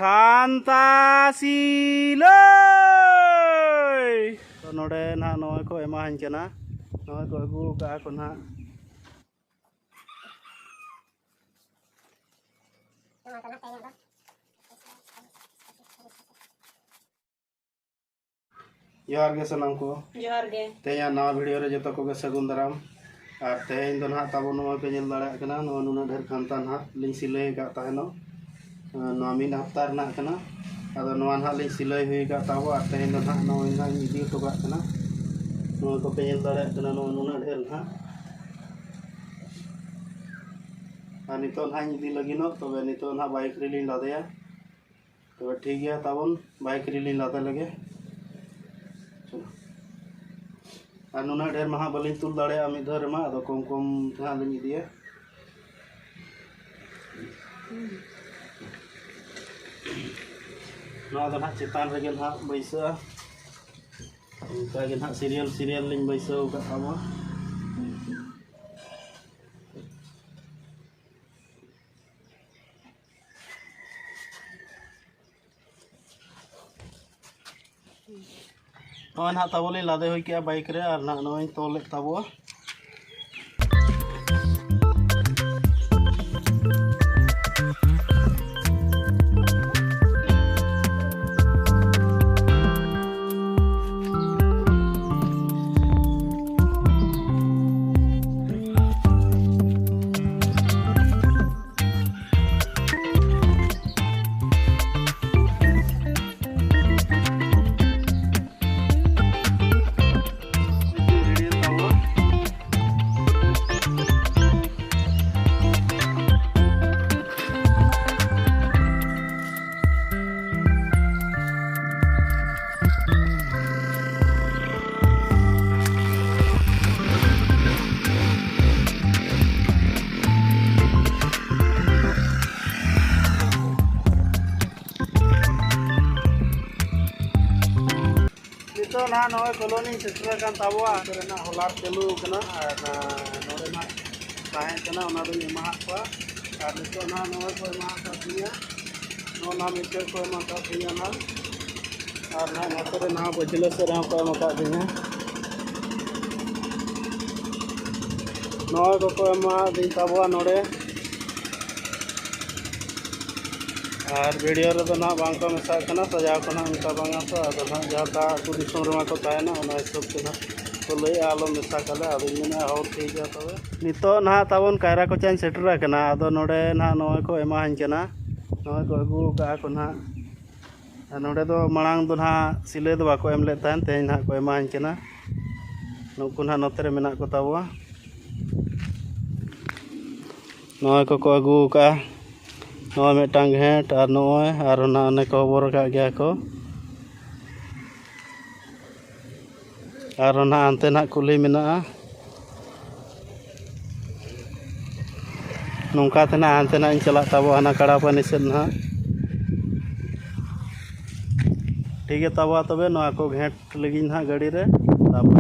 Khantasiloi node na noy ko emahan kana noy ko agu ka ko na Johar ge sanam ko Johar ge teya na video re joto ko ge sagun daram ar tein do na tabo no pe nyel dara kana no nuna dher khanta na ling silai ka taheno no min haftar na kana ado no an ling silai hui ka tabo ar tein do na no ina idi to ka kana no ko pe nyel dara kana no nuna dher na ar niton ha idi lagi no tobe niton ha bike rilin ladeya tobe thik gaya tabon bike rilin lada lage আর নুনা ঢের মাহা বলিন তুল দাড়ে আমি ধরে মা আদো কম কম ধান Linyi দিয়ে নয়া দো না চেতান রেগে না বৈসা কাগে না সিরিয়াল লিন বৈসা কা আমা नॉय ना तबोले लादे हुई क्या बाइक रे और ना नॉय तोले तबो तो ना नॉय कॉलोनी सेटल कान ताबो आरे ना होलार चालू कना और नोरे ना ताहे कना ओना दो एमा को और नितो ना नॉय को एमा का दिया नो ना मिटे को एमा का दिया ना और ना नतरे ना बजलो से रा को एमा का दिया नॉय को एमा दिन ताबो नोरे और वीडियो रे तो ना बांग को मेसा कना सजाव कना उनका बांगा तो अदो ना जाता को दिसों रमा को तायना ओना हिसाब से ना तो लई आलो मेसा कले अदो इना और ठीक है तबे नितो ना ताबन कायरा को चाइन सेटर कना अदो नोडे ना नोय को एमा हन कना नोय को अगु का को ना नोडे दो मणांग दो ना सिले दो बाको एम ले तान तेन ना को एमा हन कना नुकु ना नोतरे मेना को ताबो नोय को अगु का नॉय मेटांग घेट और नॉय और ना ने को बर का गया को और ना अंते ना कुली मेना नोंका तना अंते ना चला तबो हना कड़ा पानी से ना ठीक है तबो तबे नॉय को घेट लगी ना गाड़ी रे तबो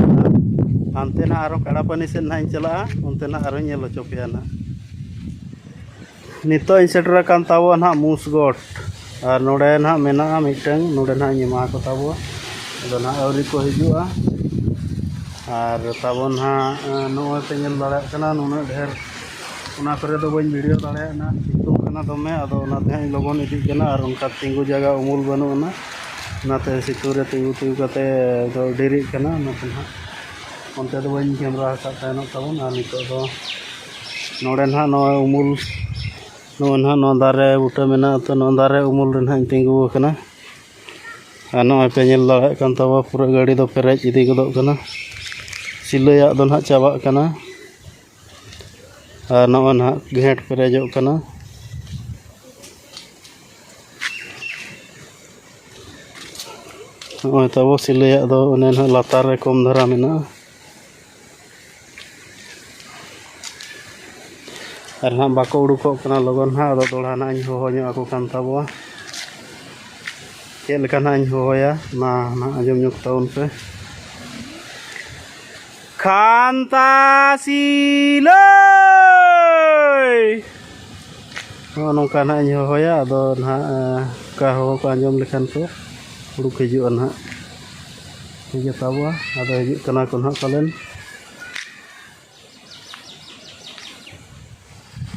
अंते ना आरो कड़ा पानी से ना चला उनते ना आरो नेलो चोपिया ना नितो सेटर कान ताबो ना मुसगोट और नोडे ना मेना मिटंग नोडे ना एमा को ताबो अदो ना औरी को हिजुआ और ताबो ना नोय पे नेल दाड़ा कना नुना ढेर उना करे दो बन वीडियो दाड़ा ना सितुंग कना दमे अदो ना ते लगन इदी कना और उनका तिंगु जगह उमुल बनो ना नाते सितुरे तिंगु कते दो डेरी कना नते ना उनते दो बन कैमरा का तानो ताबो ना नितो दो नोडे ना नोय उमुल नो ना नो दारे बुटा मेना तो नो दारे उमुल रे ना तिंगु कना नो पे नेल दाड़ा कान ताबो पूरा गाड़ी दो पेरेज इदी गदो कना सिलैया दो ना चाबा कना और नो ना घेट पेरेजो कना नो ताबो सिलैया दो ओने ना लातार रे कम धरा मेना और ना बाको उडुको कना लगन ना अदो दोड़ा ना हो हो ᱧᱚᱜ ako kan taboa चेक लेका ना होया ना ना आजम ᱧᱚᱜ taun पे Khantasiloi nongka na ᱤᱧ ᱦᱚᱦᱚᱭᱟ ᱟᱫᱚ ᱱᱟᱦᱟᱜ ᱚᱠᱟ ᱦᱚᱦᱚ ᱠᱚ ᱟᱸᱡᱚᱢ ᱞᱮᱠᱷᱟᱱ ᱠᱚ ᱩᱰᱩᱠ ᱦᱤᱡᱩᱜᱼᱟ ᱱᱟᱦᱟᱜ ᱴᱷᱤᱠ ᱜᱮᱭᱟ ᱛᱟᱵᱚᱣᱟ ᱟᱫᱚ ᱦᱤᱡᱩᱜ ᱠᱟᱱᱟ ᱠᱚ ᱱᱟᱦᱟᱜ ᱯᱟᱞᱮᱱ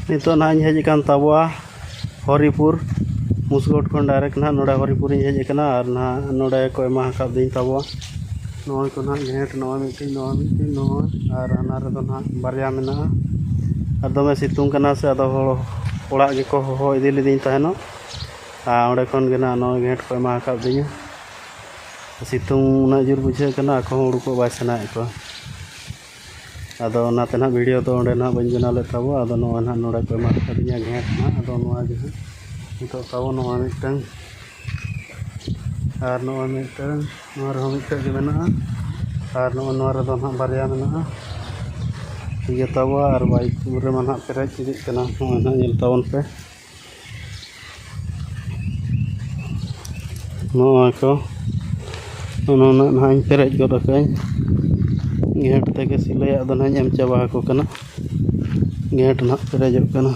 ᱱᱤᱛᱚᱜ ᱱᱟᱦᱟᱜ ᱤᱧ ᱦᱮᱡ ᱟᱠᱟᱱ ᱛᱟᱵᱚᱣᱟ ᱦᱚᱨᱤᱯᱩᱨ ᱢᱩᱥᱜᱚᱰ ᱠᱷᱚᱱ ᱰᱟᱭᱨᱮक्ᱴ ᱱᱟᱦᱟᱜ ᱱᱚᱰᱮ ᱦᱚᱨᱤᱯᱩᱨᱤᱧ ᱦᱮᱡ ᱟᱠᱟᱱᱟ ᱟᱨ ᱱᱟᱦᱟᱜ ᱱᱚᱰᱮ ᱠᱚ ᱮᱢᱟ ᱟᱠᱟᱫᱤᱧ ᱛᱟᱵᱚᱣᱟ ᱱᱚᱜᱼᱚᱭ ᱠᱚ ᱱᱟᱦᱟᱜ ᱜᱷᱮᱸᱴ ᱱᱚᱜᱼᱚᱭ ᱢᱤᱫᱴᱤᱡ ᱱᱚᱜᱼᱚᱭ ᱟᱨ ᱦᱟᱱᱟ ᱨᱮᱫᱚ ᱱᱟᱦᱟᱜ ᱵᱟᱨᱭᱟ ᱢᱮᱱᱟᱜᱼᱟ ᱟᱨ ᱫᱚᱢᱮ ᱥᱤᱛᱩᱝ ᱠᱟᱱᱟ ᱥᱮ ᱟᱫᱚ ᱦᱚᱲ ᱚᱲᱟᱜ ᱜᱮᱠᱚ ᱦᱚᱦᱚ ᱤᱫᱤ ᱞᱤᱫᱤᱧ ᱛᱟᱦᱮᱱᱚᱜ ᱟᱨ ᱚᱸᱰᱮ ᱠᱷᱚᱱ ᱜᱮ ᱱᱟᱦᱟᱜ ᱱᱚᱜᱼᱚᱭ ᱜᱷᱮᱸᱴ ᱠᱚ ᱮᱢᱟ ᱟᱠᱟᱫᱤᱧᱟ ᱥᱤᱛᱩᱝ ᱩᱱᱟᱹᱜ ᱡᱳᱨ ᱵᱩᱡᱷᱟᱹᱜ ᱠᱟᱱᱟ ᱟᱠᱚ ᱦᱚᱸ ᱩᱰᱩᱠᱚᱜ ᱵᱟᱭ ᱥᱟᱱᱟᱭᱮᱫ ᱠᱚᱣᱟ ᱟᱫᱚ ᱚᱱᱟᱛᱮ ᱱᱟᱦᱟᱜ ᱵᱷᱤᱰᱤᱭᱳ ᱫᱚ ᱚᱸᱰᱮ ᱱᱟᱦᱟᱜ ᱵᱟᱹᱧ ᱵᱮᱱᱟᱣ ᱞᱮᱫ ᱛᱟᱵᱚ ᱟᱫᱚ ᱱᱚᱜᱼᱚᱭ ᱱᱟᱦᱟᱜ ᱱᱚᱰᱮ ᱠᱚ ᱮᱢᱟ ᱟᱠᱟᱫᱤᱧᱟ ᱜᱷᱮᱸᱴ ᱱᱟᱦᱟᱜ ᱟᱫᱚ ᱱᱚᱣᱟ ᱜᱮ ᱱᱟᱦᱟᱜ ᱱᱤᱛᱚᱜ ᱛᱟᱵᱚ ᱱᱚᱣᱟ ᱢᱤᱫᱴᱟᱝ ᱟᱨ ᱱᱚᱜᱼᱚᱭ ᱢᱤᱫᱴᱟᱝ ᱱᱚᱣᱟ ᱨᱮᱦᱚᱸ ᱢᱤᱫᱴᱟᱝ ᱜᱮ ᱢᱮᱱᱟᱜᱼᱟ ᱟᱨ ᱱᱚᱜᱼᱚᱭ ᱱᱚᱣᱟ ᱨᱮᱫᱚ ᱱᱟᱦᱟᱜ ᱵᱟᱨᱭᱟ ᱢᱮᱱᱟᱜᱼᱟ ᱴᱷᱤक ᱜᱮᱭᱟ ᱛᱟᱵᱚ ᱟᱨ ᱵᱟᱭᱤᱠ ᱨᱮᱢᱟ ᱱᱟᱦᱟᱜ ᱯᱮᱨᱮᱡ ᱤᱫᱤᱜ ᱠᱟᱱᱟ ᱱᱚᱜᱼᱚᱭ ᱱᱟᱦᱟᱜ ᱧᱮᱞ ᱛᱟᱵᱚᱱ ᱯᱮ ᱱᱚᱜᱼᱚᱭ ᱠᱚ ᱱᱩᱱᱟᱹᱜ ᱱᱟᱦᱟᱜ ᱤᱧ ᱯᱮᱨᱮᱡ ᱜᱚᱫ ᱟᱠᱟᱜᱼᱟᱹᱧ ᱜᱷᱮᱸᱴ ᱛᱮᱜᱮ ᱥᱤᱞᱟᱹᱭᱟᱜ ᱫᱚ ᱱᱟᱦᱟᱜ ᱤᱧ ᱮᱢ ᱪᱟᱵᱟ ᱟᱠᱚ ᱠᱟᱱᱟ ᱜᱷᱮᱸᱴ ᱱᱟᱦᱟᱜ ᱯᱮᱨᱮᱡᱚᱜ ᱠᱟᱱᱟ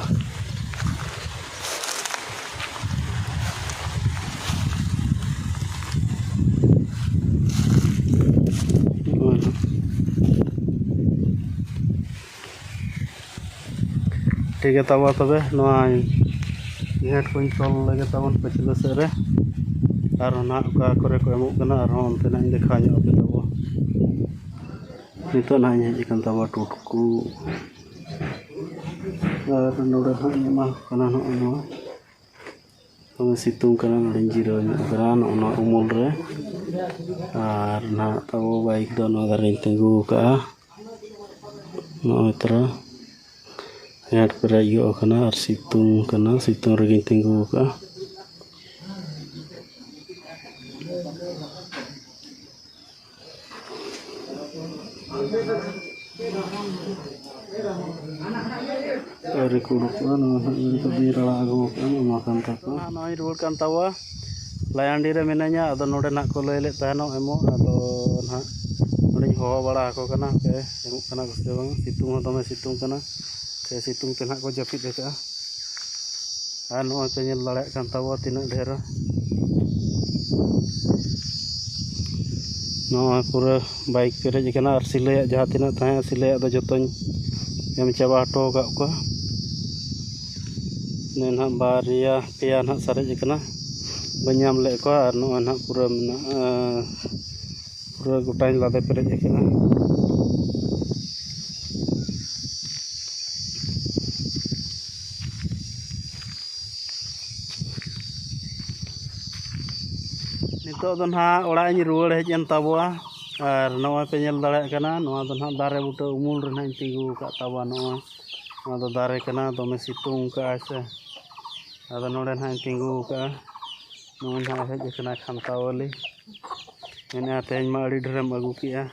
ᱴᱷᱤक ᱜᱮᱭᱟ ᱛᱟᱵᱚ ᱛᱚᱵᱮ ᱱᱚᱣᱟ ᱜᱷᱮᱸᱴ ᱠᱚᱧ ᱛᱚᱞ ᱞᱮᱜᱮ ᱛᱟᱵᱚᱱ ᱯᱟᱹᱪᱷᱞᱟᱹ ᱥᱮᱫ ᱨᱮ ᱟᱨᱦᱚᱸ ᱱᱟᱦᱟᱜ ᱚᱠᱟ ᱠᱚᱨᱮ ᱠᱚ ᱮᱢᱚᱜ ᱠᱟᱱᱟ ᱟᱨᱦᱚᱸ ᱚᱱᱛᱮ ᱱᱟᱦᱟᱜ ᱤᱧ ᱫᱮᱠᱷᱟᱣ ᱧᱚᱜ ᱟᱯᱮ ᱛᱟᱵᱚ ᱱᱤᱛᱚᱜ ᱱᱟᱦᱟᱜ ᱤᱧ ᱦᱮᱡ ᱟᱠᱟᱱ ᱛᱟᱵᱚ ᱴᱩᱴᱠᱩ ᱟᱨ ᱱᱚᱰᱮ ᱱᱟᱦᱟᱜ ᱤᱧ ᱮᱢᱟ ᱠᱟᱱᱟ ᱱᱚᱜᱼᱚᱭ ᱱᱚᱣᱟ ᱫᱚᱢᱮ ᱥᱤᱛᱩᱝ ᱠᱟᱱᱟ ᱱᱚᱰᱮᱧ ᱡᱤᱨᱟᱹᱣ ᱧᱚᱜ ᱠᱟᱱᱟ ᱱᱚᱜᱼᱚ ᱱᱚᱣᱟ ᱩᱢᱩᱞ ᱨᱮ ᱟᱨ ᱱᱟᱦᱟᱜ ᱛᱟᱵᱚ ᱵᱟᱭᱤᱠ ᱫᱚ ᱱᱚᱣᱟ ᱫᱷᱟᱨᱮᱧ ᱛᱤᱸᱜᱩ ᱟᱠᱟᱜᱼᱟ ᱱᱚᱜᱼᱚᱭ ᱛᱚᱨᱟ ᱜᱷᱮᱸᱴ ᱯᱮᱨᱮᱡ ᱜᱚᱜ ᱟᱠᱟᱱᱟ ᱟᱨ ᱥᱤᱛᱩᱝ ᱠᱟᱱᱟ ᱥᱤᱛᱩᱝ ᱨᱮᱜᱮᱧ ᱛᱤᱸᱜᱩ ᱟᱠᱟᱜᱼᱟ air ko udukoa nahag dito bira ago makan tako nai ruwar kan tawa layandi re menanya ado node nak ko lay let tahano emo ado nah noding howa bala ako kana pe emuk kana guste bang situng ho dome situng kana ke situng te nak ko japit deka an no pe nyel lale kan tawa tinak dhera no pura baik perej kana ar silaya jaha tinak tahe silaya do jotoñ em chaba hto kak ko nen ha baria peya na sarej kana banyam le ko ar no na pura mena pura gotain lade perej kana nito do na ora ᱤᱧ ruwar hej en taboa ar noy pe nyel dare kana noa do na dare buta umul re na tingu ka tawa noa noa do dare kana dome situng ka ase ado node na tingu ka noa na hej kana khanta wali ene ateñ ma adi dhrem agu kiya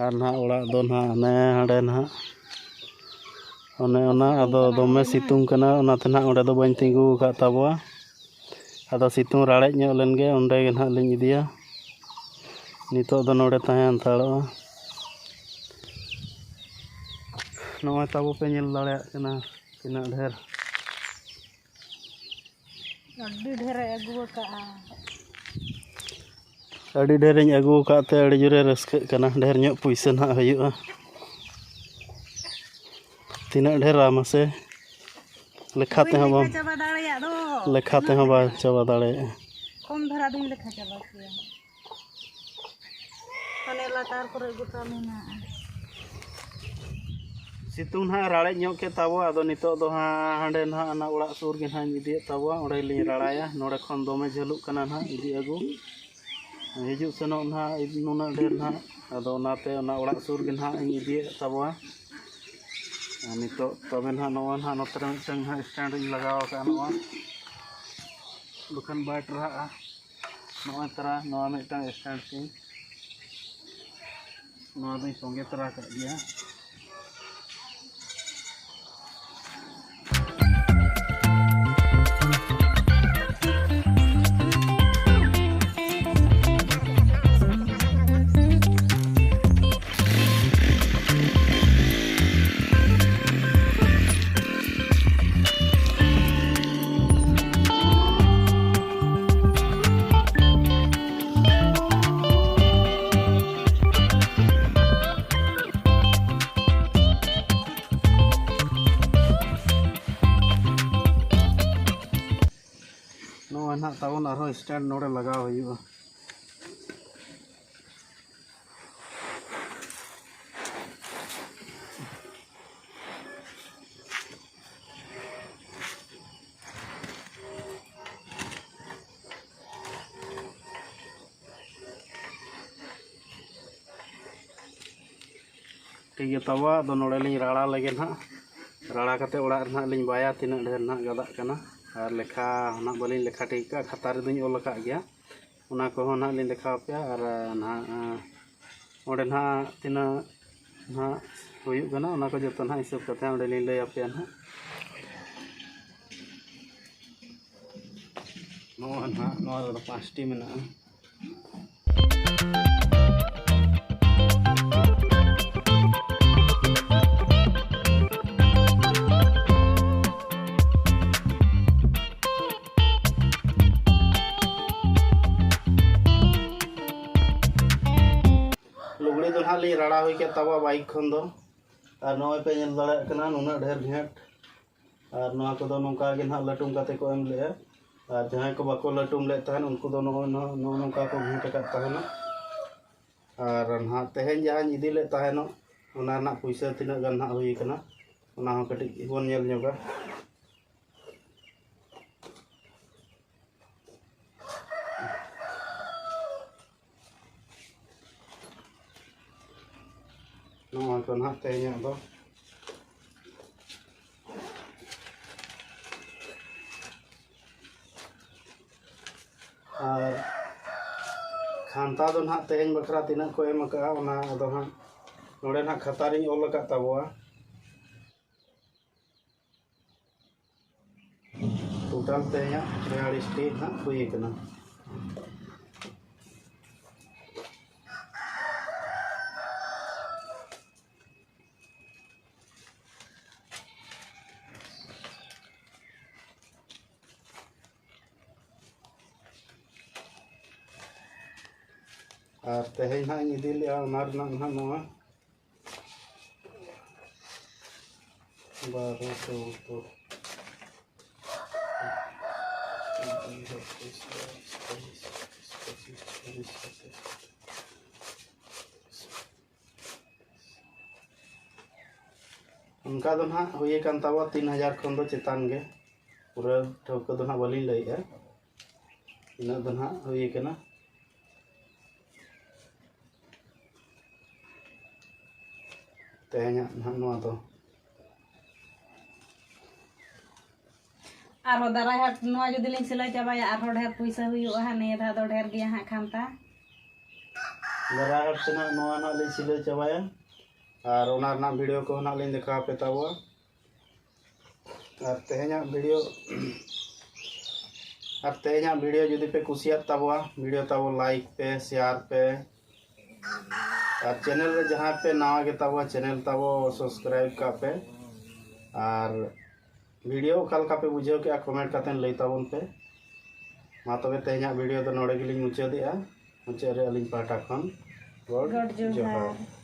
ar na ora do na ne hade na one ona ado dome situng kana ona te na onde do bañ tingu ka taboa ado situng rarej nyok len ge onde ge na liñ idiya nito do node tahen taro noa tabo pe nyel dare kana tinak dher adi dhere agu ka adi dhereñ agu ka te adi jure raske kana dher nyok puisa na huyu'a tinak dher mase lekha te hom chaba dareya do lekha te hom ba chaba dare kom dhara din lekha chaba kiya ane latar kore gota mena situng na rarej nyok ke tabo ado nito do ha hande na ana orak sur ge na idi tabo onde liñ raraya node khon dome jhaluk kana na idi agu hijuk senok na nuna dher na ado onate ona orak sur ge na idi tabo nito tobe na noa na notre mitang ha stand ing lagaw ka noa bukan bai tra noa tra noa mitang stand sing noa do songe tra ka dia ᱱᱚᱜᱼᱚᱭ ᱱᱟᱦᱟᱜ ᱛᱟᱵᱚᱱ ᱟᱨᱦᱚᱸ stand ᱱᱚᱰᱮ ᱞᱟᱜᱟᱣ ᱦᱩᱭᱩᱜᱼᱟ ठीक है तवा दो नोड़े लिंग राड़ा लगे ना राड़ा करते ओड़ा ना लिंग बाया तीन ढेर ना गदा कना और लेखा ना बलिंग लेखा ठीक का खाता रे दुኝ ओल का गया उना को ना लिंग लेखा पे और ना ओडे ना तीन ना हुयु कना उना को जतो ना हिसाब करते ओडे लिंग लय पे ना नो 5 टी मेना लुगड़ी दो ना ली राड़ा हुई के तवा बाइक खन दो और नोय पे नेल दाड़ा कना नुना ढेर घेट और नोआ को दो नोंका के ना लटुम काते को एम ले और जहां को बाको लटुम ले तहन उनको दो नोका को घेट का तहन और ना तेहेन जहां इदी ले तहन उना ना पैसा तिना गान ना हुई कना उना हो कटि बोन नेल जोगा नोआ को ना तेहेन दो और खानता दो ना तेहेन बखरा तीना को एम का ओना दो ना नोडे ना खतारिंग ओल का तबवा टोटल तेया 43 टी ना हुई कना और तेहेन ना इदी लिया ओना ना नोआ 12 14 उनका दो ना हुई कान तबा 3000 खन दो चेतान गे पूरा ठोक दो ना बलिन लई है इना दो ना हुई कना तेहेन ना नोआ दो आरो दाराय हाट नोआ जुदी लिंग सिलाई चाबाया आरो ढेर पैसा हुयुआ हा ने धा दो ढेर गया हा खानता दाराय हाट से ना नोआ ना ले सिलाई चाबाया और ओना ना वीडियो को ना लिंग दिखा पे तावा और तेहेन वीडियो और तेहेन वीडियो जुदी पे कुसिया तावा वीडियो तावा लाइक पे शेयर पे और चैनल रे जहां पे नवा के तावा चैनल तावा सब्सक्राइब का पे और वीडियो कल का पे बुझे के कमेंट करते लई ताबन पे मा तबे तेहेन वीडियो तो नोड़े गिलिंग मुचादेआ मुचाद रे अलिंग पाटा खन गॉड जोहार।